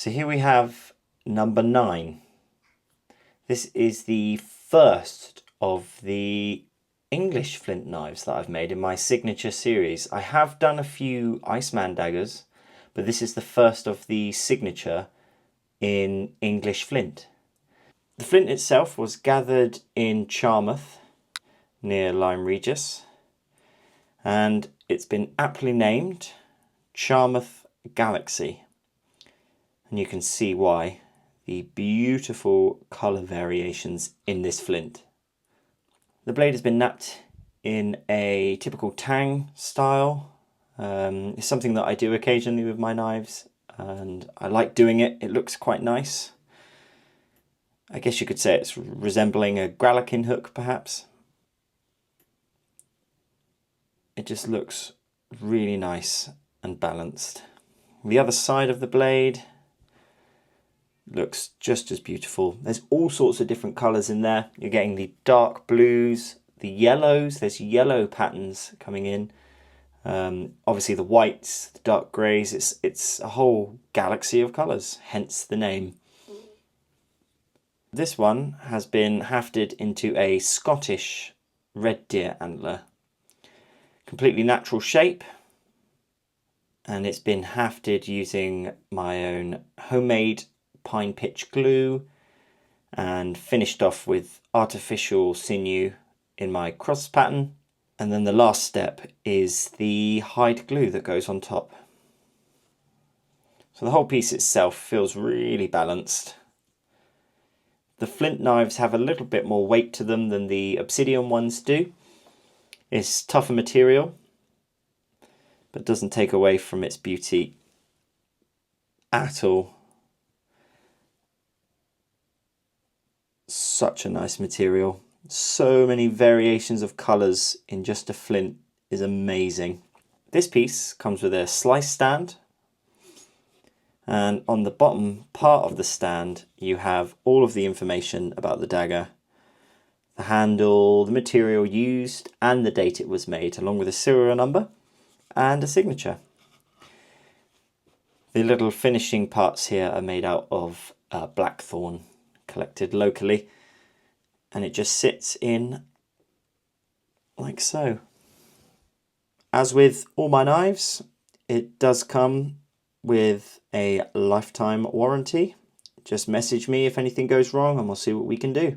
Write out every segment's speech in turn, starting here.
So here we have number 9. This is the first of the English flint knives that I've made in my signature series. I have done a few Iceman daggers, but this is the first of the signature in English flint. The flint itself was gathered in Charmouth near Lyme Regis, and it's been aptly named Charmouth Galaxy. And you can see why. The beautiful colour variations in this flint. The blade has been knapped in a typical tang style. It's something that I do occasionally with my knives, and I like doing it. It looks quite nice. I guess you could say it's resembling a gralakin hook, perhaps. It just looks really nice and balanced. The other side of the blade looks just as beautiful. There's all sorts of different colours in there. You're getting the dark blues, the yellows. There's yellow patterns coming in. Obviously the whites, the dark greys. It's a whole galaxy of colours, hence the name. This one has been hafted into a Scottish red deer antler. Completely natural shape. And it's been hafted using my own homemade pine pitch glue and finished off with artificial sinew in my cross pattern. And then the last step is the hide glue that goes on top. So the whole piece itself feels really balanced. The flint knives have a little bit more weight to them than the obsidian ones do. It's tougher material, but doesn't take away from its beauty at all. Such a nice material. So many variations of colours in just a flint is amazing. This piece comes with a slice stand, and on the bottom part of the stand you have all of the information about the dagger, the handle, the material used and the date it was made, along with a serial number and a signature. The little finishing parts here are made out of blackthorn, collected locally, and it just sits in like so. As with all my knives, it does come with a lifetime warranty. Just message me if anything goes wrong and we'll see what we can do.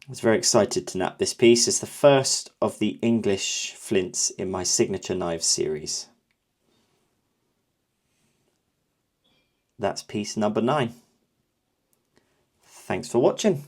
I was very excited to nap this piece. It's the first of the English flints in my signature knives series. That's piece number 9. Thanks for watching.